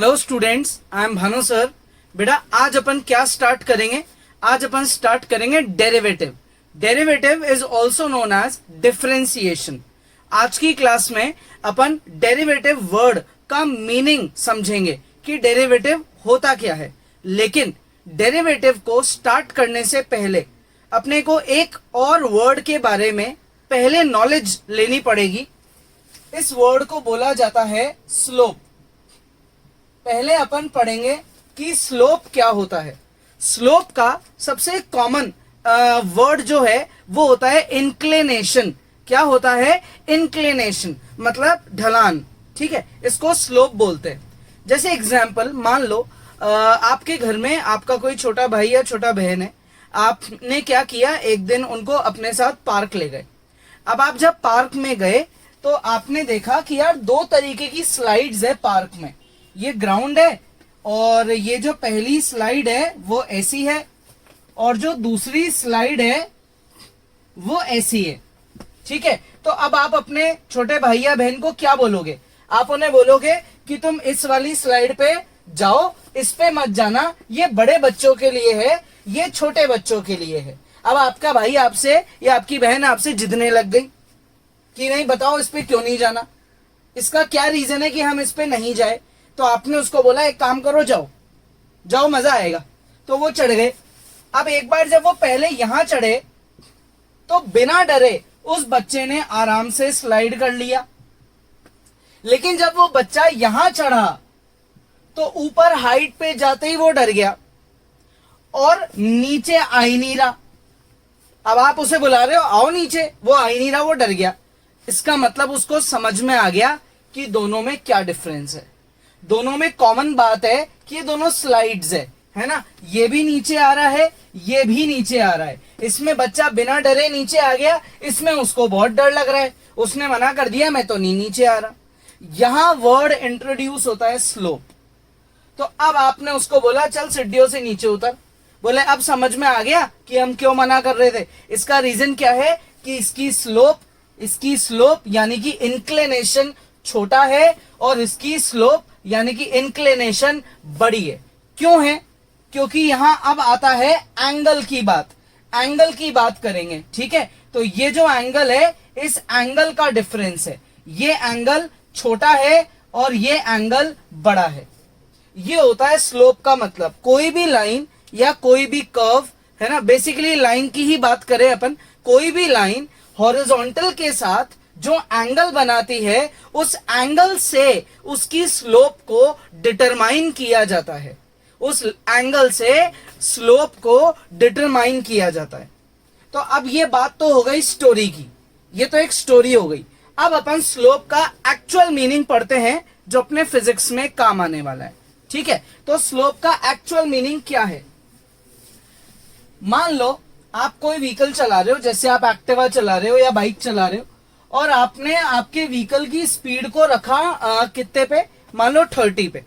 Hello students, I am Bhanu sir. बेटा आज अपन क्या स्टार्ट करेंगे? आज अपन स्टार्ट करेंगे derivative. Derivative is also known as differentiation. आज की क्लास में अपन डेरिवेटिव वर्ड का मीनिंग समझेंगे कि डेरिवेटिव होता क्या है। लेकिन डेरिवेटिव को स्टार्ट करने से पहले अपने को एक और वर्ड के बारे में पहले नॉलेज लेनी पड़ेगी। इस वर्ड को बोला जाता है स्लोप। पहले अपन पढ़ेंगे कि स्लोप क्या होता है। स्लोप का सबसे कॉमन वर्ड जो है वो होता है इंक्लिनेशन। क्या होता है? इंक्लिनेशन मतलब ढलान। ठीक है, इसको स्लोप बोलते हैं। जैसे एग्जाम्पल मान लो आपके घर में आपका कोई छोटा भाई या छोटा बहन है। आपने क्या किया, एक दिन उनको अपने साथ पार्क ले गए। अब आप जब पार्क में गए तो आपने देखा कि यार दो तरीके की स्लाइड्स है पार्क में। ये ग्राउंड है और ये जो पहली स्लाइड है वो ऐसी है और जो दूसरी स्लाइड है वो ऐसी है। ठीक है, तो अब आप अपने छोटे भाई या बहन को क्या बोलोगे? आप उन्हें बोलोगे कि तुम इस वाली स्लाइड पे जाओ, इस पे मत जाना, ये बड़े बच्चों के लिए है, ये छोटे बच्चों के लिए है। अब आपका भाई आपसे या आपकी बहन आपसे जिदने लग गई कि नहीं बताओ इस पे क्यों नहीं जाना, इसका क्या रीजन है कि हम इस पे नहीं जाए। तो आपने उसको बोला एक काम करो, जाओ जाओ मजा आएगा। तो वो चढ़ गए। अब एक बार जब वो पहले यहां चढ़े तो बिना डरे उस बच्चे ने आराम से स्लाइड कर लिया। लेकिन जब वो बच्चा यहां चढ़ा तो ऊपर हाइट पे जाते ही वो डर गया और नीचे आ ही नहीं रहा। अब आप उसे बुला रहे हो आओ नीचे, वो आ ही नहीं रहा, वो डर गया। इसका मतलब उसको समझ में आ गया कि दोनों में क्या डिफरेंस है। दोनों में कॉमन बात है कि ये दोनों स्लाइड्स है ना। ये भी नीचे आ रहा है, ये भी नीचे आ रहा है। इसमें बच्चा बिना डरे नीचे आ गया, इसमें उसको बहुत डर लग रहा है, उसने मना कर दिया मैं तो नहीं नीचे आ रहा। यहां वर्ड इंट्रोड्यूस होता है स्लोप। तो अब आपने उसको बोला चल सीढ़ियों से नीचे उतर। बोले अब समझ में आ गया कि हम क्यों मना कर रहे थे। इसका रीजन क्या है कि इसकी स्लोप यानी कि इंक्लिनेशन छोटा है और इसकी स्लोप यानी कि इंक्लिनेशन बड़ी है। क्यों है? क्योंकि यहां अब आता है एंगल की बात। एंगल की बात करेंगे। ठीक है, तो ये जो एंगल है इस एंगल का डिफरेंस है। ये एंगल छोटा है और ये एंगल बड़ा है। ये होता है स्लोप का मतलब। कोई भी लाइन या कोई भी कर्व है ना, बेसिकली लाइन की ही बात करें अपन, कोई भी लाइन हॉरिजॉन्टल के साथ जो एंगल बनाती है उस एंगल से उसकी स्लोप को डिटरमाइन किया जाता है। उस एंगल से स्लोप को डिटरमाइन किया जाता है। तो अब ये बात तो हो गई स्टोरी की, ये तो एक स्टोरी हो गई। अब अपन स्लोप का एक्चुअल मीनिंग पढ़ते हैं जो अपने फिजिक्स में काम आने वाला है। ठीक है, तो स्लोप का एक्चुअल मीनिंग क्या है? मान लो आप कोई व्हीकल चला रहे हो, जैसे आप एक्टिवा चला रहे हो या बाइक चला रहे हो, और आपने आपके व्हीकल की स्पीड को रखा कितने पे? मान लो 30 पे।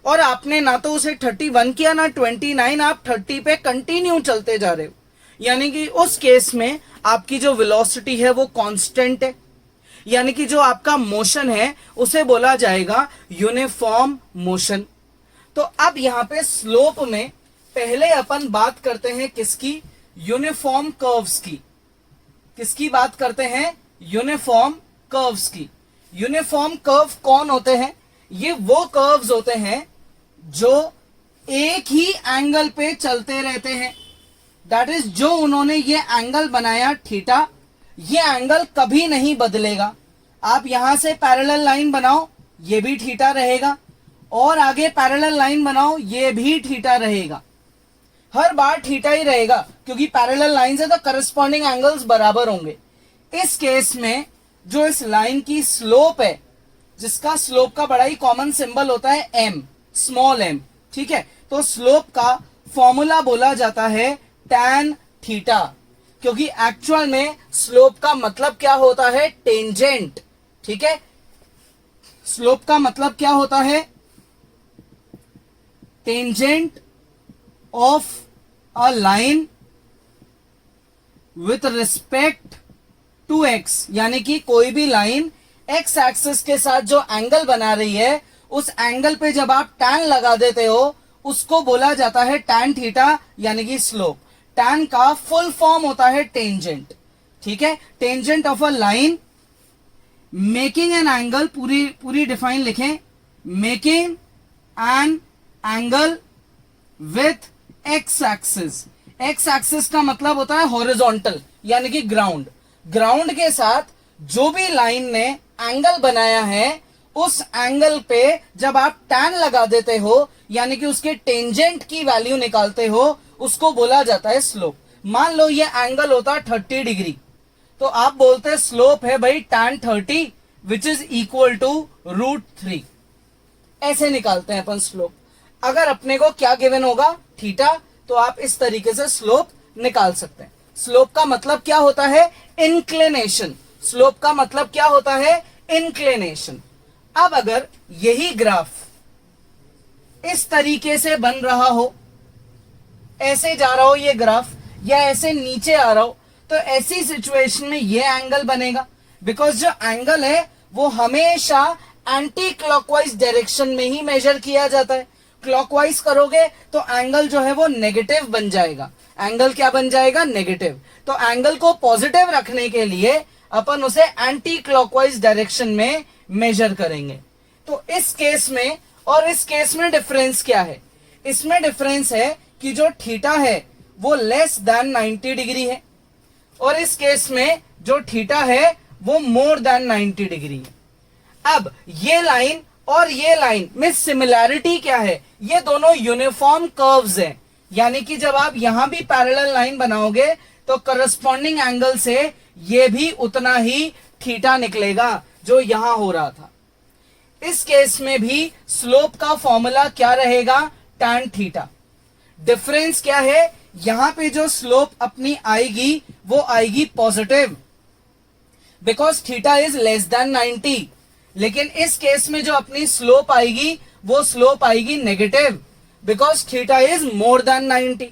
और आपने ना तो उसे 31 किया ना 29, आप 30 पे कंटिन्यू चलते जा रहे हो। यानी कि उस केस में आपकी जो वेलोसिटी है वो कांस्टेंट है, यानी कि जो आपका मोशन है उसे बोला जाएगा यूनिफॉर्म मोशन। तो अब यहां पे स्लोप में पहले अपन बात करते हैं किसकी? यूनिफॉर्म कर्व्स की। किसकी बात करते हैं? यूनिफॉर्म कर्व्स की। यूनिफॉर्म कर्व कौन होते हैं? ये वो कर्व्स होते हैं जो एक ही एंगल पे चलते रहते हैं। दैट इज जो उन्होंने ये एंगल बनाया थीटा, ये एंगल कभी नहीं बदलेगा। आप यहां से पैरेलल लाइन बनाओ ये भी थीटा रहेगा, और आगे पैरेलल लाइन बनाओ ये भी थीटा रहेगा। हर बार थीटा ही रहेगा क्योंकि पैरेलल लाइन से तो करस्पॉन्डिंग एंगल्स बराबर होंगे। इस केस में जो इस लाइन की स्लोप है, जिसका स्लोप का बड़ा ही कॉमन सिंबल होता है एम, स्मॉल एम। ठीक है, तो स्लोप का फॉर्मूला बोला जाता है tan थीटा, क्योंकि एक्चुअल में स्लोप का मतलब क्या होता है? टेंजेंट। ठीक है, स्लोप का मतलब क्या होता है? Tangent of a line with respect to x. यानी कि कोई भी लाइन एक्स एक्सिस के साथ जो एंगल बना रही है उस एंगल पे जब आप tan लगा देते हो उसको बोला जाता है tan थीटा यानी कि स्लोप। tan का फुल फॉर्म होता है टेंजेंट, ठीक है। Tangent of a line making an angle, पूरी डिफाइन लिखें, making an angle with x axis. X axis का मतलब होता है हॉरिजॉन्टल यानी कि ग्राउंड। ग्राउंड के साथ जो भी लाइन ने एंगल बनाया है उस एंगल पे जब आप tan लगा देते हो यानी कि उसके टेंजेंट की वैल्यू निकालते हो उसको बोला जाता है स्लोप। मान लो ये एंगल होता है 30 डिग्री, तो आप बोलते हैं स्लोप है भाई tan 30 which is equal to √3। ऐसे निकालते हैं अपन स्लोप। अगर अपने को क्या गिवन होगा, थीटा, तो आप इस तरीके से स्लोप निकाल सकते हैं। स्लोप का मतलब क्या होता है, इंक्लिनेशन। स्लोप का मतलब क्या होता है, इंक्लिनेशन। अब अगर यही ग्राफ इस तरीके से बन रहा हो, ऐसे जा रहा हो ये ग्राफ, या ऐसे नीचे आ रहा हो, तो ऐसी सिचुएशन में ये एंगल बनेगा। बिकॉज जो एंगल है वो हमेशा एंटी क्लॉकवाइज डायरेक्शन में ही मेजर किया जाता है। क्लॉकवाइज करोगे तो एंगल जो है वो नेगेटिव बन जाएगा। एंगल क्या बन जाएगा, नेगेटिव। तो एंगल को पॉजिटिव रखने के लिए अपन उसे एंटी क्लॉकवाइज डायरेक्शन में मेजर करेंगे। तो इस केस में और इस केस में डिफरेंस क्या है, इसमें डिफरेंस है कि जो थीटा है वो लेस देन 90 डिग्री है, और इस केस में जो थीटा है वो मोर देन 90 डिग्री है। अब ये लाइन और ये लाइन में सिमिलैरिटी क्या है, ये दोनों यूनिफॉर्म कर्व्स हैं, यानी कि जब आप यहां भी पैरेलल लाइन बनाओगे तो करस्पॉन्डिंग एंगल से ये भी उतना ही थीटा निकलेगा जो यहां हो रहा था। इस केस में भी स्लोप का फॉर्मूला क्या रहेगा, tan थीटा। डिफरेंस क्या है, यहां पे जो स्लोप अपनी आएगी वो आएगी positive, because theta is less than 90। लेकिन इस केस में जो अपनी स्लोप आएगी वो स्लोप आएगी negative, because theta is more than 90।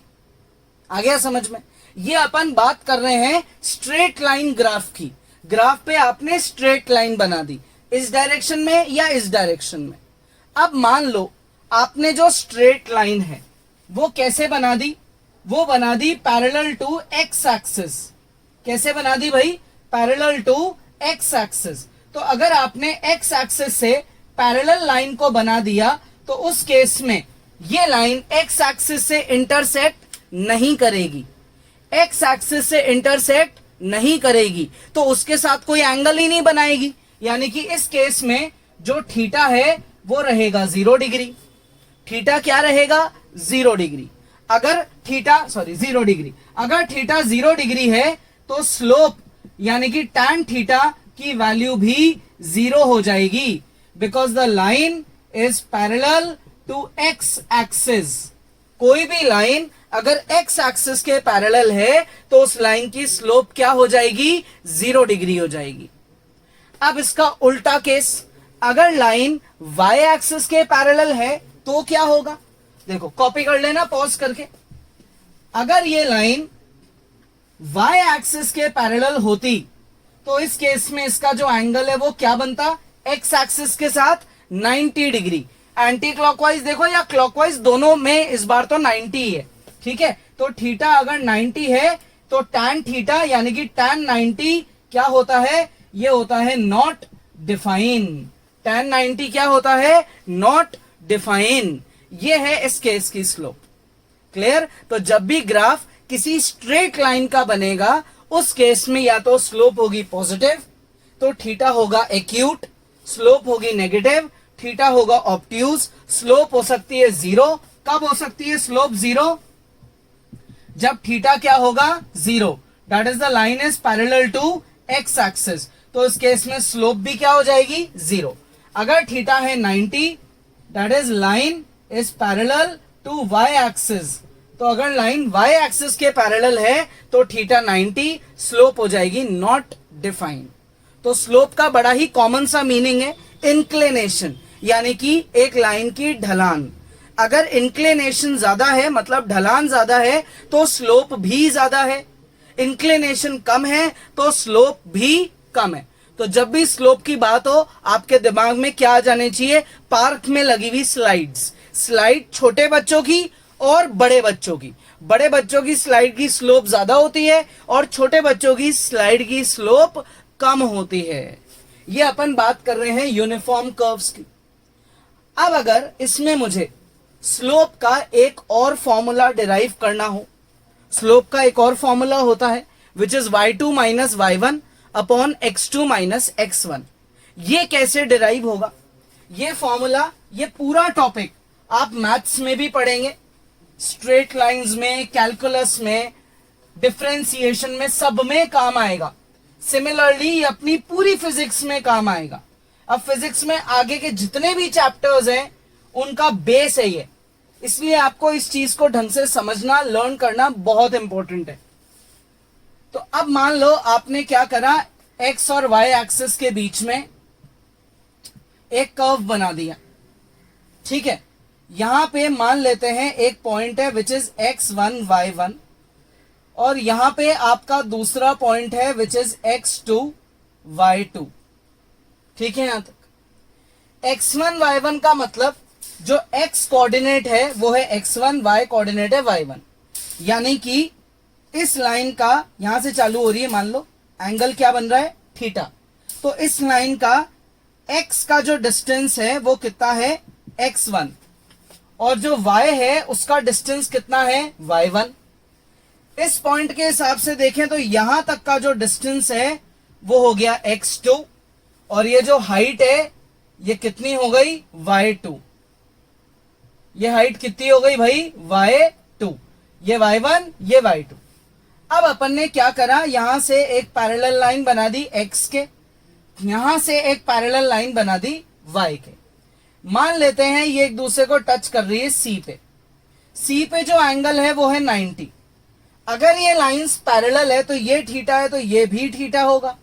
आ गया समझ में। ये अपन बात कर रहे हैं स्ट्रेट लाइन ग्राफ की। ग्राफ पे आपने स्ट्रेट लाइन बना दी, इस डायरेक्शन में या इस डायरेक्शन में। अब मान लो आपने जो स्ट्रेट लाइन है वो कैसे बना दी, वो बना दी पैरेलल टू एक्स एक्सिस। कैसे बना दी भाई, पैरेलल टू एक्स एक्सिस। तो अगर आपने एक्स एक्सिस से पैरेलल लाइन को बना दिया तो उस केस में ये लाइन एक्स एक्सिस से इंटरसेक्ट नहीं करेगी, एक्स एक्सिस से इंटरसेक्ट नहीं करेगी, तो उसके साथ कोई एंगल ही नहीं बनाएगी। यानी कि इस केस में जो थीटा है वो रहेगा 0 डिग्री। थीटा क्या रहेगा, 0 डिग्री। अगर थीटा 0 डिग्री, अगर थीटा 0 डिग्री है तो स्लोप यानी कि tan थीटा की वैल्यू भी 0 हो जाएगी, because the line is parallel to x axis. कोई भी लाइन अगर एक्स एक्सिस के पैरेलल है तो उस लाइन की स्लोप क्या हो जाएगी, 0 डिग्री हो जाएगी। अब इसका उल्टा केस, अगर लाइन वाई एक्सिस के पैरेलल है तो क्या होगा, देखो कॉपी कर लेना पॉज करके। अगर ये लाइन वाई एक्सिस के पैरेलल होती तो इस केस में इसका जो एंगल है वो क्या बनता, एक्स एक्सिस के साथ 90 डिग्री। एंटी क्लॉकवाइज देखो या क्लॉकवाइज, दोनों में इस बार तो 90 है, ठीक है। तो थीटा अगर 90 है तो tan थीटा यानी कि tan 90 क्या होता है, ये होता है नॉट डिफाइन। tan 90 क्या होता है, नॉट डिफाइन। ये है इस केस की स्लोप। क्लियर। तो जब भी ग्राफ किसी स्ट्रेट लाइन का बनेगा उस केस में या तो स्लोप होगी पॉजिटिव तो थीटा होगा एक्यूट, स्लोप होगी नेगेटिव, थीटा होगा ऑब्ट्यूज। स्लोप हो सकती है 0। कब हो सकती है स्लोप 0, जब थीटा क्या होगा, 0। That is the line is parallel to x axis. तो इस केस में स्लोप भी क्या हो जाएगी, 0। अगर थीटा है 90, that is line is parallel to y axis. तो अगर लाइन वाई एक्सिस के पैरेलल है तो थीटा 90, स्लोप हो जाएगी नॉट डिफाइंड। तो स्लोप का बड़ा ही कॉमन सा मीनिंग है इंक्लिनेशन, यानी कि एक लाइन की ढलान। अगर इंक्लिनेशन ज्यादा है मतलब ढलान ज्यादा है तो स्लोप भी ज्यादा है, इंक्लिनेशन कम है तो स्लोप भी कम है। तो जब भी स्लोप की बात हो आपके दिमाग में क्या आ जाने चाहिए? पार्क में लगी हुई स्लाइड्स। स्लाइड छोटे बच्चों की और बड़े बच्चों की। बड़े बच्चों की स्लाइड की स्लोप ज्यादा होती है और छोटे बच्चों की स्लाइड की स्लोप कम होती है। ये अपन बात कर रहे हैं यूनिफॉर्म कर्व्स की। अब अगर इसमें मुझे स्लोप का एक और फॉर्मूला डिराइव करना हो, स्लोप का एक और फॉर्मूला होता है which is y2 minus y1 upon x2 minus x1। ये कैसे डिराइव होगा? ये फॉर्मूला, ये पूरा टॉपिक आप मैथ्स में भी पढ़ेंगे, स्ट्रेट लाइंस में, कैलकुलस में, डिफरेंशिएशन में, सब में काम आएगा। सिमिलरली अपनी पूरी फिजिक्स में काम आएगा। अब फिजिक्स में आगे के जितने भी चैप्टर्स हैं उनका बेस है ये, इसलिए आपको इस चीज को ढंग से समझना, लर्न करना बहुत इंपॉर्टेंट है। तो अब मान लो आपने क्या करा, एक्स और वाई एक्सिस के बीच में एक कर्व बना दिया, ठीक है। यहां पे मान लेते हैं एक पॉइंट है विच इज x1 y1 और यहां पे आपका दूसरा पॉइंट है विच इज x2 y2, ठीक है। यहां तक x1 y1 का मतलब जो x कोऑर्डिनेट है वो है x1, y कोऑर्डिनेट है y1, यानी कि इस लाइन का यहां से चालू हो रही है, मान लो एंगल क्या बन रहा है, थीटा। तो इस लाइन का x का जो डिस्टेंस है वो कितना है, x1, और जो y है उसका डिस्टेंस कितना है, y1। इस पॉइंट के हिसाब से देखें तो यहां तक का जो डिस्टेंस है वो हो गया x2 और ये जो हाइट है ये कितनी हो गई, y2। ये हाइट कितनी हो गई भाई, y2, ये y1, ये y2। अब अपन ने क्या करा, यहां से एक पैरेलल लाइन बना दी x के, यहां से एक पैरेलल लाइन बना दी y के। मान लेते हैं ये एक दूसरे को टच कर रही है c पे। c पे जो एंगल है वो है 90। अगर ये लाइंस पैरेलल है तो ये थीटा है तो ये भी थीटा होगा।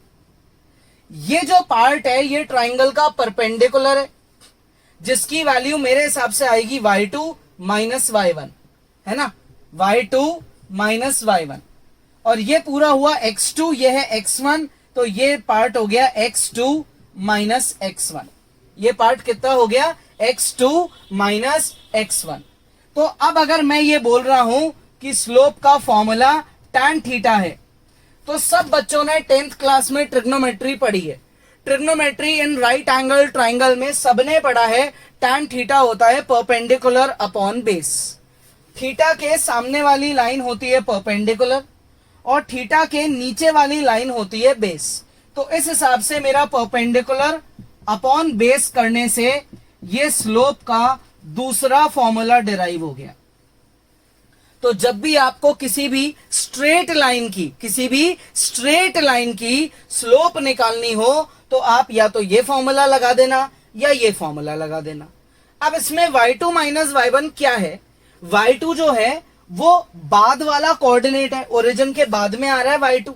ये जो पार्ट है ये ट्राइंगल का परपेंडिकुलर है, जिसकी वैल्यू मेरे हिसाब से आएगी y2 माइनस y1, है ना, y2 माइनस y1। और ये पूरा हुआ x2, ये है x1, तो ये पार्ट हो गया x2 माइनस x1। ये पार्ट कितना हो गया, x2 माइनस x1। तो अब अगर मैं ये बोल रहा हूं कि स्लोप का फॉर्मूला tan थीटा है, तो सब बच्चों ने 10th क्लास में ट्रिग्नोमेट्री पढ़ी है। Trigonometry in right angle triangle में सबने पढ़ा है tan थीटा होता है परपेंडिकुलर अपॉन बेस। थीटा के सामने वाली लाइन होती है परपेंडिकुलर और थीटा के नीचे वाली लाइन होती है बेस। तो इस हिसाब से मेरा परपेंडिकुलर अपॉन बेस करने से ये स्लोप का दूसरा फॉर्मूला डिराइव हो गया। तो जब भी आपको किसी भी स्ट्रेट लाइन की स्लोप निकालनी हो तो आप या तो ये फॉर्मूला लगा देना या ये फॉर्मूला लगा देना। अब इसमें y2 माइनस y1 क्या है, y2 जो है वो बाद वाला कोऑर्डिनेट है, ओरिजिन के बाद में आ रहा है y2,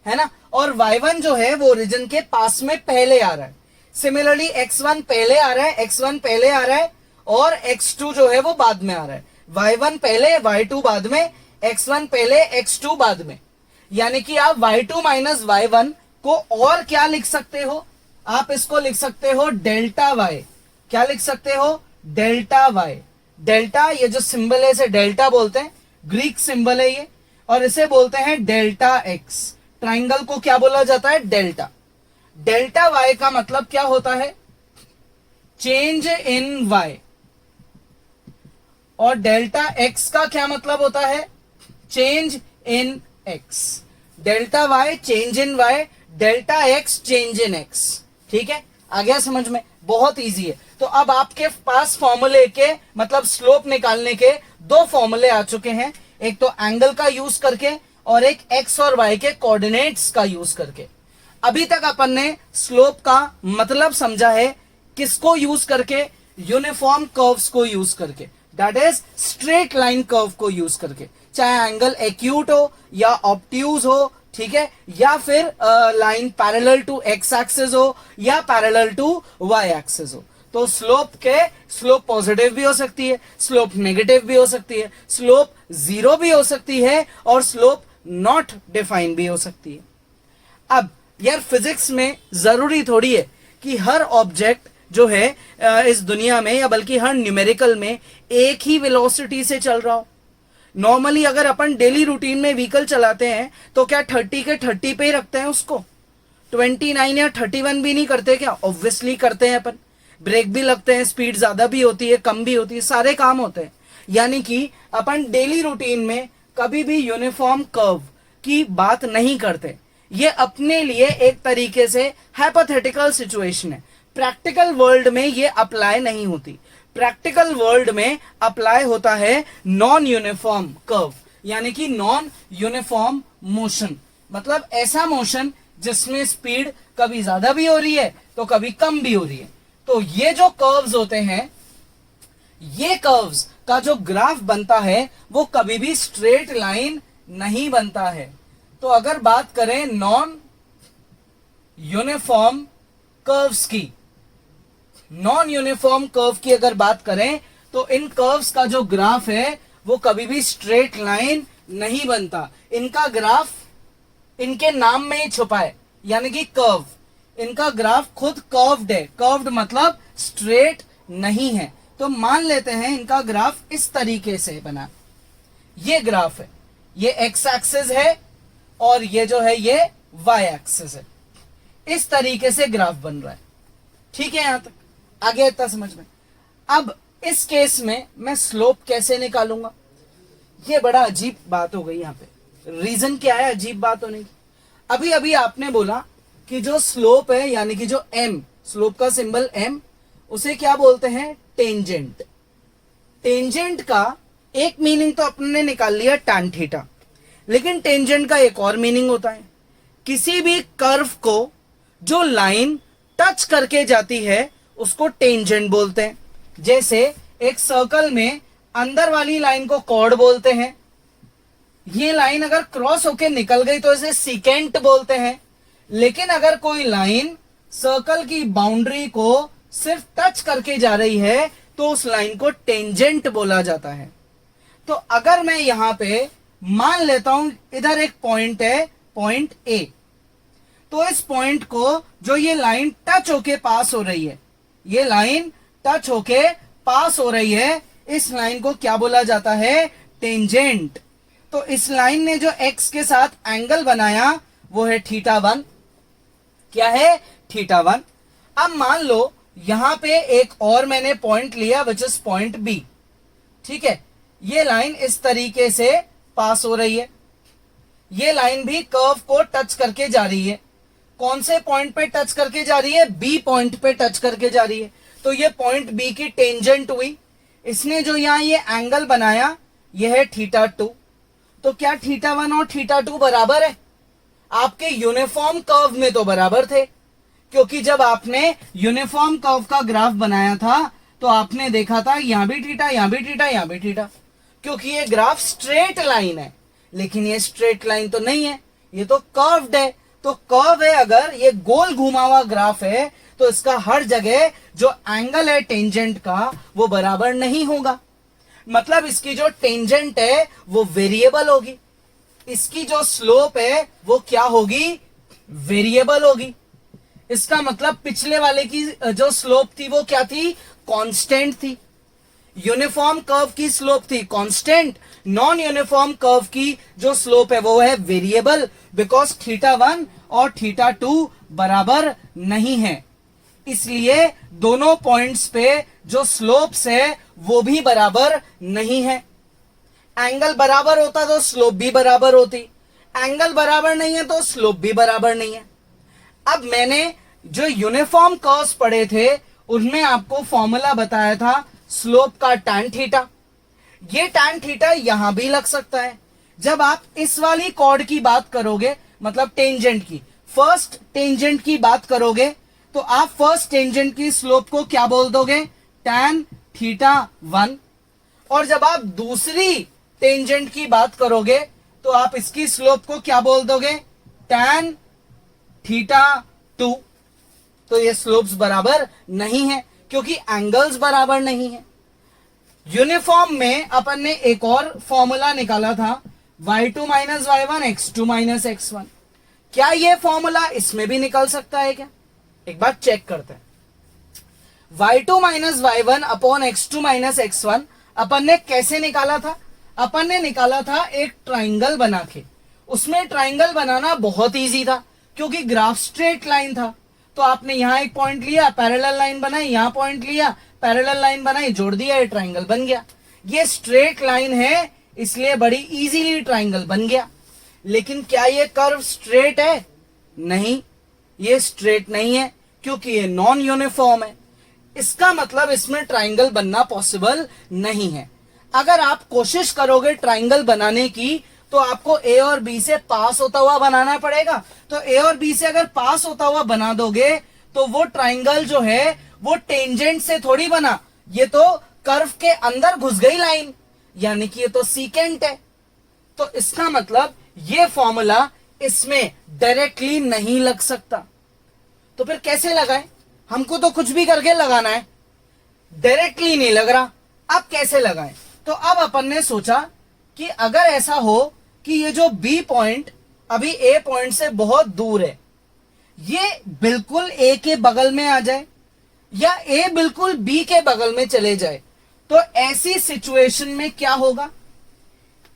है ना, और y1 जो है वो ओरिजिन के पास में पहले आ रहा है। सिमिलरली x1 पहले आ रहा है, x1 पहले आ रहा है और x2 जो है वो बाद में आ रहा है। y1 पहले, y2 बाद में, x1 पहले, x2 बाद में। यानी कि आप y2 माइनस y1 को और क्या लिख सकते हो, आप इसको लिख सकते हो डेल्टा y। क्या लिख सकते हो, डेल्टा y। डेल्टा, ये जो सिंबल है इसे डेल्टा बोलते हैं, ग्रीक सिंबल है ये, और इसे बोलते हैं डेल्टा x। ट्राइंगल को क्या बोला जाता है, डेल्टा। डेल्टा y का मतलब क्या होता है, चेंज इन y। और डेल्टा x का क्या मतलब होता है, change in x। Delta y change in y, delta x change in x। ठीक है, आ गया समझ में, बहुत इजी है। तो अब आपके पास फॉर्मूले के मतलब स्लोप निकालने के दो फॉर्मूले आ चुके हैं, एक तो एंगल का यूज करके और एक x और y के कोऑर्डिनेट्स का यूज करके। अभी तक अपन ने स्लोप का मतलब समझा है किसको यूज करके, यूनिफॉर्म कर्व्स को यूज करके, that is straight line curve को यूज करके, चाहे एंगल एक्यूट हो या ऑब्ट्यूज हो, ठीक है, या फिर line parallel to x axis हो या पैरेलल टू वाई एक्सिस हो। तो स्लोप पॉजिटिव भी हो सकती है, स्लोप नेगेटिव भी हो सकती है, स्लोप जीरो भी हो सकती है और स्लोप नॉट डिफाइन भी हो सकती है। अब यार फिजिक्स में जरूरी थोड़ी है कि हर ऑब्जेक्ट जो है इस दुनिया में या बल्कि हर न्यूमेरिकल में एक ही वेलोसिटी से चल रहा हो। नॉर्मली अगर अपन डेली रूटीन में व्हीकल चलाते हैं तो क्या 30 के 30 पे ही रखते हैं उसको, 29 या 31 भी नहीं करते क्या? ऑब्वियसली करते हैं अपन। ब्रेक भी लगते हैं, स्पीड ज्यादा भी होती है कम भी होती है, सारे काम होते हैं। यानी कि अपन डेली रूटीन में कभी भी यूनिफॉर्म कर्व की बात नहीं करते। ये अपने लिए एक तरीके से हाइपोथेटिकल सिचुएशन है, प्रैक्टिकल वर्ल्ड में ये अप्लाई नहीं होती। प्रैक्टिकल वर्ल्ड में अप्लाई होता है नॉन यूनिफॉर्म कर्व, यानी कि नॉन यूनिफॉर्म मोशन, मतलब ऐसा मोशन जिसमें स्पीड कभी ज्यादा भी हो रही है तो कभी कम भी हो रही है। तो ये जो कर्व्स होते हैं, ये कर्व्स का जो ग्राफ बनता है वो कभी भी स्ट्रेट लाइन नहीं बनता है। तो अगर बात करें नॉन यूनिफॉर्म कर्व्स की, नॉन यूनिफॉर्म कर्व की अगर बात करें तो इन कर्व्स का जो ग्राफ है वो कभी भी स्ट्रेट लाइन नहीं बनता। इनका ग्राफ इनके नाम में ही छुपा है, यानी कि कर्व। इनका ग्राफ खुद कर्व्ड है, कर्व्ड मतलब स्ट्रेट नहीं है। तो मान लेते हैं इनका ग्राफ इस तरीके से बना, ये ग्राफ है, ये एक्स एक्सिस है और ये जो है ये वाई एक्सिस है। इस तरीके से ग्राफ बन रहा है, ठीक है? यहां तक आगे इतना समझ में। अब इस केस में मैं स्लोप कैसे निकालूंगा? ये बड़ा अजीब बात हो गई यहां पे। रीजन क्या है अजीब बात होने की? अभी अभी आपने बोला कि जो स्लोप है, यानी कि जो एम, स्लोप का सिंबल एम, उसे क्या बोलते हैं? टेंजेंट। टेंजेंट का एक मीनिंग तो अपने निकाल लिया टैन थीटा, लेकिन टेंजेंट का एक और मीनिंग होता है। किसी भी कर्व को जो लाइन टच करके जाती है उसको टेंजेंट बोलते हैं। जैसे एक सर्कल में अंदर वाली लाइन को कॉर्ड बोलते हैं, ये लाइन अगर क्रॉस होके निकल गई तो इसे सीकेंट बोलते हैं। लेकिन अगर कोई लाइन सर्कल की बाउंड्री को सिर्फ टच करके जा रही है तो उस लाइन को टेंजेंट बोला जाता है। तो अगर मैं यहां पे मान लेता हूं इधर एक पॉइंट है, पॉइंट ए, तो इस पॉइंट को जो ये लाइन टच होके पास हो रही है, ये लाइन टच होके पास हो रही है, इस लाइन को क्या बोला जाता है? टेंजेंट। तो इस लाइन ने जो एक्स के साथ एंगल बनाया वो है θ1। क्या है? θ1। अब मान लो यहां पे एक और मैंने पॉइंट लिया विच इज पॉइंट बी, ठीक है? ये लाइन इस तरीके से पास हो रही है, ये लाइन भी कर्व को टच करके जा रही है। कौन से पॉइंट पे टच करके जा रही है? बी पॉइंट पे टच करके जा रही है। तो ये पॉइंट बी की टेंजेंट हुई। इसने जो यहां ये एंगल बनाया ये है θ2। तो क्या θ1 और θ2 बराबर है? आपके यूनिफॉर्म कर्व में तो बराबर थे, क्योंकि जब आपने यूनिफॉर्म कर्व का ग्राफ बनाया था तो आपने देखा था यहां भी थीटा, यहां भी थीटा, यहां भी थीटा, क्योंकि ये ग्राफ स्ट्रेट लाइन है। लेकिन ये स्ट्रेट लाइन तो नहीं है, ये तो कर्व्ड है। तो कर्व है, अगर ये गोल घुमा हुआ ग्राफ है तो इसका हर जगह जो एंगल है टेंजेंट का वो बराबर नहीं होगा। मतलब इसकी जो टेंजेंट है वो वेरिएबल होगी, इसकी जो स्लोप है वो क्या होगी? वेरिएबल होगी। इसका मतलब पिछले वाले की जो स्लोप थी वो क्या थी? कांस्टेंट थी। यूनिफॉर्म कर्व की स्लोप थी कांस्टेंट, नॉन यूनिफॉर्म कर्व की जो स्लोप है वो है वेरिएबल, बिकॉज θ1 और θ2 बराबर नहीं है। इसलिए दोनों पॉइंट्स पे जो स्लोप्स है वो भी बराबर नहीं है। एंगल बराबर होता तो स्लोप भी बराबर होती, एंगल बराबर नहीं है तो स्लोप भी बराबर नहीं है। अब मैंने जो यूनिफॉर्म कर्व्स पढ़े थे उनमें आपको फॉर्मूला बताया था स्लोप का tan थीटा। ये tan थीटा यहां भी लग सकता है। जब आप इस वाली कॉर्ड की बात करोगे, मतलब टेंजेंट की, फर्स्ट टेंजेंट की बात करोगे, तो आप फर्स्ट टेंजेंट की स्लोप को क्या बोल दोगे? tan θ1। और जब आप दूसरी टेंजेंट की बात करोगे तो आप इसकी स्लोप को क्या बोल दोगे? tan θ2। तो ये स्लोप्स बराबर नहीं है क्योंकि एंगल्स बराबर नहीं है। यूनिफॉर्म में अपन ने एक और फॉर्मूला निकाला था y2 - y1 x2 - x1। क्या ये फॉर्मूला इसमें भी निकल सकता है क्या? एक बार चेक करते हैं। y2 minus y1 upon x2 minus x1 अपन ने कैसे निकाला था? अपन ने निकाला था एक ट्राइंगल बना के। उसमें ट्राइंगल बनाना बहुत इजी था क्योंकि ग्राफ स्ट्रेट लाइन था। तो आपने यहां एक पॉइंट लिया, पैरेलल लाइन बनाई, यहां पॉइंट लिया, पैरेलल लाइन बनाई, जोड़ दिया, ये ट्राइंगल बन गया। ये स्ट्रेट लाइन है इसलिए बड़ी इजीली ट्राइंगल बन गया। लेकिन क्या ये कर्व स्ट्रेट है? नहीं, ये स्ट्रेट नहीं है क्योंकि ये नॉन यूनिफॉर्म है। इसका मतलब इसमें ट्राइंगल बनना पॉसिबल नहीं है। अगर आप कोशिश करोगे ट्राइंगल बनाने की तो आपको ए और बी से पास होता हुआ बनाना पड़ेगा। तो ए और बी से अगर पास होता हुआ बना दोगे तो वो ट्राइंगल जो है वो टेंजेंट से थोड़ी बना, ये तो कर्व के अंदर घुस गई लाइन, यानी कि ये तो सीकेंट है। तो इसका मतलब ये फॉर्मूला इसमें डायरेक्टली नहीं लग सकता। तो फिर कैसे लगाए? हमको तो कुछ भी करके लगाना है, डायरेक्टली नहीं लग रहा। अब कैसे लगाएं? तो अब अपन ने सोचा कि अगर ऐसा हो कि ये जो बी पॉइंट अभी ए पॉइंट से बहुत दूर है, ये बिल्कुल ए के बगल में आ जाए या ए बिल्कुल बी के बगल में चले जाए, तो ऐसी सिचुएशन में क्या होगा?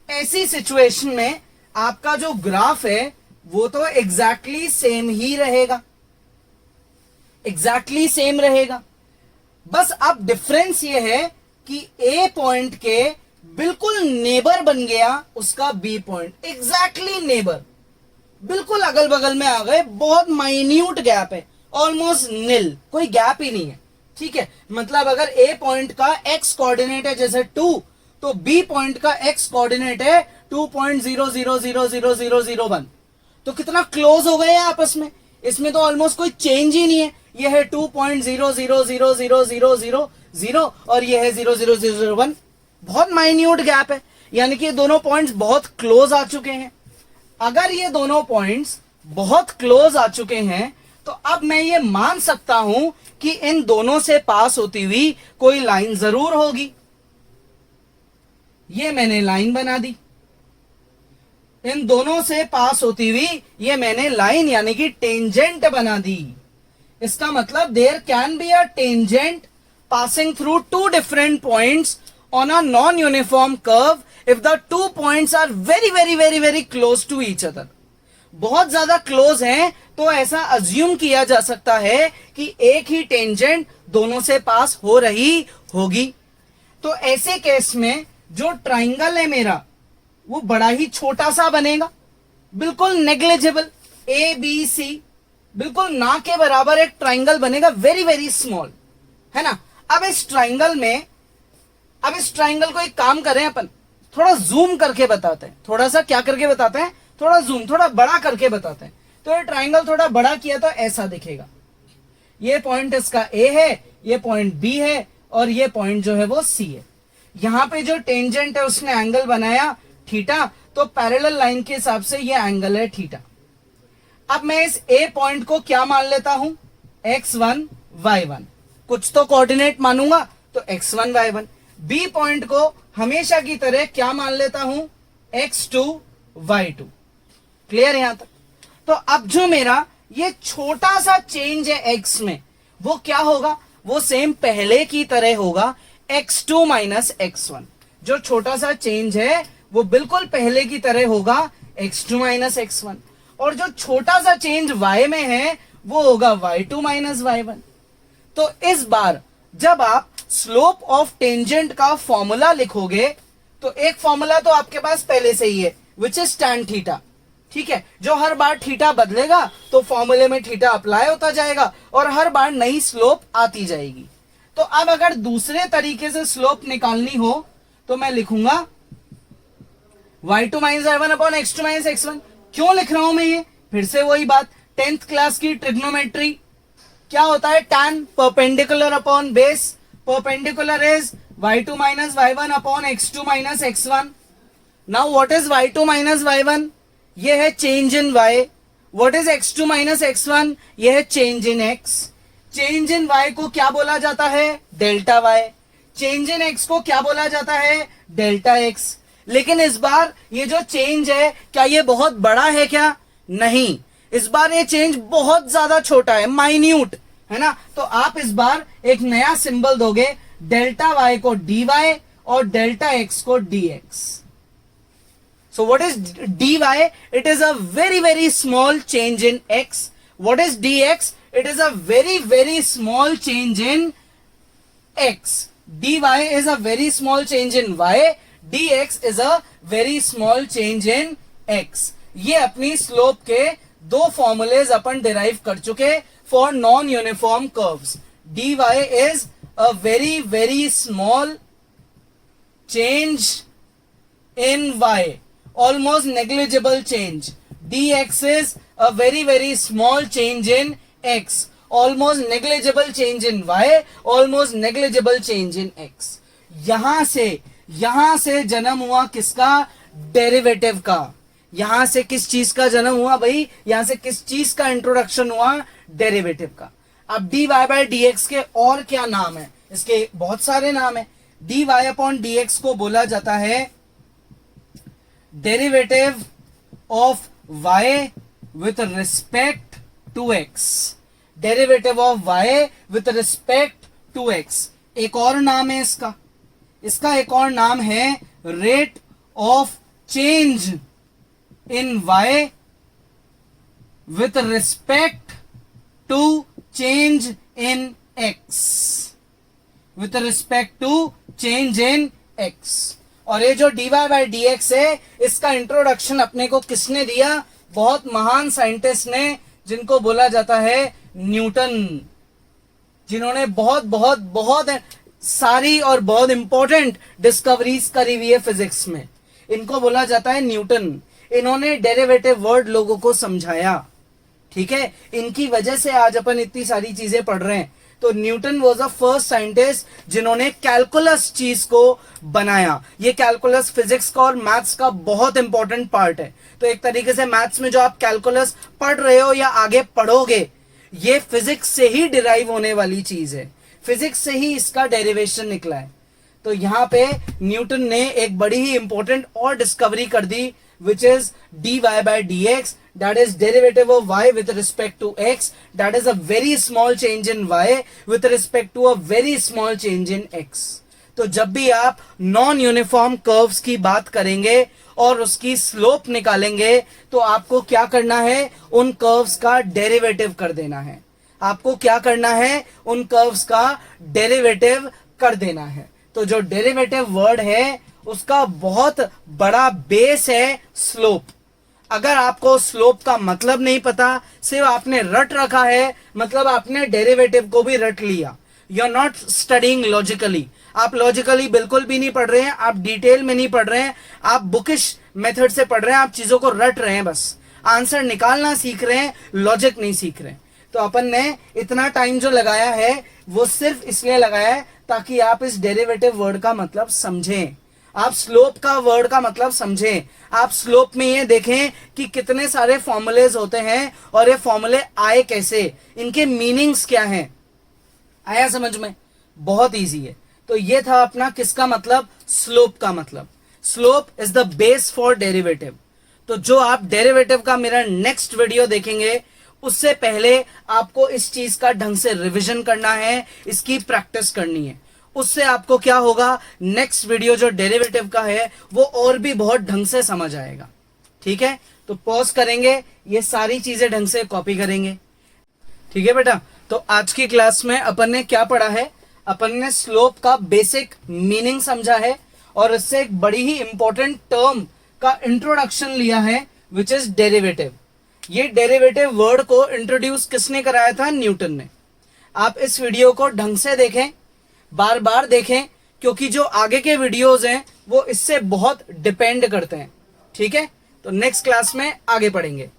ऐसी सिचुएशन में आपका जो ग्राफ है वो तो एग्जैक्टली सेम ही रहेगा, एग्जैक्टली सेम रहेगा। बस अब डिफरेंस ये है कि ए पॉइंट के बिल्कुल नेबर बन गया उसका बी पॉइंट, एग्जैक्टली नेबर, बिल्कुल अगल बगल में आ गए। बहुत माइन्यूट गैप है, ऑलमोस्ट नील, कोई गैप ही नहीं है। ठीक है, मतलब अगर ए पॉइंट का एक्स कोऑर्डिनेट है जैसे 2, तो बी पॉइंट का एक्स कोऑर्डिनेट है 2.0000001, तो कितना क्लोज हो गए आपस में। इसमें तो ऑलमोस्ट कोई चेंज ही नहीं है। ये है 2.0000000 और ये है 00001, बहुत माइन्यूट गैप है, यानी कि ये दोनों पॉइंट्स बहुत क्लोज आ चुके हैं। अगर ये दोनों पॉइंट्स बहुत क्लोज आ चुके हैं तो अब मैं ये मान सकता हूं कि इन दोनों से पास होती हुई कोई लाइन जरूर होगी। ये मैंने लाइन बना दी, इन दोनों से पास होती हुई ये मैंने लाइन यानी कि टेंजेंट बना दी। इसका मतलब there can be a tangent passing through two different points on a non-uniform curve if the 2 points are very close to each other. बहुत ज्यादा क्लोज हैं तो ऐसा अज्यूम किया जा सकता है कि एक ही टेंजेंट दोनों से पास हो रही होगी। तो ऐसे केस में जो ट्राइंगल है मेरा वो बड़ा ही छोटा सा बनेगा, बिल्कुल नेग्लिजिबल, ए बी सी, बिल्कुल ना के बराबर एक ट्राइंगल बनेगा, वेरी स्मॉल, है ना। अब इस ट्राइंगल को एक काम करें, अपन थोड़ा जूम करके बताते हैं। थोड़ा सा क्या करके बताते हैं? थोड़ा जूम, थोड़ा बड़ा करके बताते हैं। तो ये ट्राइंगल थोड़ा बड़ा किया तो ऐसा दिखेगा। ये पॉइंट इसका ए है, ये पॉइंट बी है और ये पॉइंट जो है वो सी है। यहां पे जो टेंजेंट है उसने एंगल बनाया थीटा, तो पैरेलल लाइन के हिसाब से ये एंगल है थीटा। अब मैं इस ए पॉइंट को क्या मान लेता हूं? x1 y1, कुछ तो कोऑर्डिनेट मानूंगा तो x1 y1। बी पॉइंट को हमेशा की तरह क्या मान लेता हूं? x2 y2। क्लियर यहां तक? तो अब जो मेरा ये छोटा सा चेंज है x में, वो क्या होगा? वो सेम पहले की तरह होगा, x2 माइनस x1। जो छोटा सा चेंज है वो बिल्कुल पहले की तरह होगा, x2 माइनस x1। और जो छोटा सा चेंज y में है वो होगा y2 माइनस y1। तो इस बार जब आप स्लोप ऑफ टेंजेंट का फॉर्मूला लिखोगे तो एक फॉर्मूला तो आपके पास पहले से ही है, विच इज tan थीटा। ठीक है, जो हर बार थीटा बदलेगा तो फॉर्मूले में थीटा अप्लाई होता जाएगा और हर बार नई स्लोप आती जाएगी। तो अब अगर दूसरे तरीके से स्लोप निकालनी हो तो मैं लिखूंगा y2 minus y1 upon x2 minus x1। क्यों लिख रहा हूं मैं ये? फिर से वही बात, 10th क्लास की ट्रिग्नोमेट्री क्या होता है? tan perpendicular upon base. Perpendicular is y2 minus y1 upon x2 minus x1। Now what is y2 minus y1? ये है change in y। What is x2 minus x1? ये है change in x। Change in y को क्या बोला जाता है? Delta y। Change in x को क्या बोला जाता है? Delta x। लेकिन इस बार ये जो चेंज है क्या ये बहुत बड़ा है क्या? नहीं, इस बार ये चेंज बहुत ज्यादा छोटा है, माइन्यूट है ना। तो आप इस बार एक नया सिंबल दोगे, डेल्टा वाई को dy और डेल्टा x को dx. So what is dy? It is a very small change in x. What is dx? It is a very small change in x. dy is a very small change in y. dx is a very small change in x. ये अपनी slope के दो formulas अपन derive कर चुके for non uniform curves. dy is a very small change in y, almost negligible change. dx is a very small change in x, almost negligible change in y, almost negligible change in x. यहां से जन्म हुआ किसका? Derivative का. यहां से किस चीज का जन्म हुआ भाई? यहां से किस चीज का इंट्रोडक्शन हुआ? डेरिवेटिव का. अब dy बाय dx के और क्या नाम है? इसके बहुत सारे नाम है. dy अपॉन dx को बोला जाता है derivative of y with respect to x. Derivative of y with respect to x. एक और नाम है इसका एक और नाम है rate of change in y with respect to change in x. With respect to change in x. और ये जो dy बाय dx है, इसका इंट्रोडक्शन अपने को किसने दिया? बहुत महान साइंटिस्ट ने, जिनको बोला जाता है न्यूटन, जिन्होंने बहुत सारी और बहुत इंपॉर्टेंट डिस्कवरीज करी हुई है फिजिक्स में. इनको बोला जाता है न्यूटन. इन्होंने डेरिवेटिव वर्ड लोगों को समझाया. ठीक है, इनकी वजह से आज अपन इतनी सारी चीजें पढ़ रहे हैं. तो Newton was a first scientist जिन्होंने कैलकुलस चीज को बनाया. ये कैलकुलस फिजिक्स का और मैथ्स का बहुत इंपॉर्टेंट पार्ट है. तो एक तरीके से मैथ्स में जो आप कैलकुलस पढ़ रहे हो या आगे पढ़ोगे, ये फिजिक्स से ही डिराइव होने वाली चीज है. फिजिक्स से ही इसका डेरिवेशन निकला है. तो यहाँ पे न्यूटन ने एक बड़ी ही इंपॉर्टेंट और डिस्कवरी कर दी, which is dy by dx, that is derivative of y with respect to x, that is a very small change in y with respect to a very small change in x. तो जब भी आप non uniform curves की बात करेंगे और उसकी slope निकालेंगे, तो आपको क्या करना है? उन कर्व्स का डेरिवेटिव कर देना है. आपको क्या करना है? उन कर्व्स का डेरिवेटिव कर देना है. तो जो डेरिवेटिव वर्ड है, उसका बहुत बड़ा बेस है स्लोप. अगर आपको स्लोप का मतलब नहीं पता, सिर्फ आपने रट रखा है, मतलब आपने डेरिवेटिव को भी रट लिया. You are not studying logically. आप लॉजिकली बिल्कुल भी नहीं पढ़ रहे हैं, आप डिटेल में नहीं पढ़ रहे हैं, आप बुकिश मेथड से पढ़ रहे हैं, आप चीजों को रट रहे हैं, बस आंसर निकालना सीख रहे हैं, लॉजिक नहीं सीख रहे हैं. तो अपन ने इतना टाइम जो लगाया है, वो सिर्फ इसलिए लगाया है ताकि आप इस डेरिवेटिव वर्ड का मतलब समझें, आप स्लोप का वर्ड का मतलब समझें. आप स्लोप में ये देखें कि कितने सारे फॉर्मूलेज होते हैं और ये फॉर्मूले आए कैसे, इनके मीनिंग्स क्या हैं. आया समझ में? बहुत इजी है. तो ये था अपना किसका मतलब? स्लोप का मतलब. Slope is the base for derivative. तो जो आप डेरिवेटिव का मेरा नेक्स्ट वीडियो देखेंगे, उससे पहले आपको इस चीज का ढंग से रिवीजन करना है, इसकी प्रैक्टिस करनी है. उससे आपको क्या होगा? नेक्स्ट वीडियो जो डेरिवेटिव का है, वो और भी बहुत ढंग से समझ आएगा. ठीक है, तो पॉज करेंगे, ये सारी चीजें ढंग से कॉपी करेंगे. ठीक है बेटा. तो आज की क्लास में अपन ने क्या पढ़ा है? अपन ने स्लोप का बेसिक मीनिंग समझा है और इससे एक बड़ी ही इंपॉर्टेंट टर्म का इंट्रोडक्शन लिया है, विच इज डेरिवेटिव. ये डेरिवेटिव वर्ड को इंट्रोड्यूस किसने कराया था? न्यूटन ने. आप इस वीडियो को ढंग से देखें, बार बार देखें, क्योंकि जो आगे के वीडियोस हैं वो इससे बहुत डिपेंड करते हैं. ठीक है, तो नेक्स्ट क्लास में आगे पढ़ेंगे.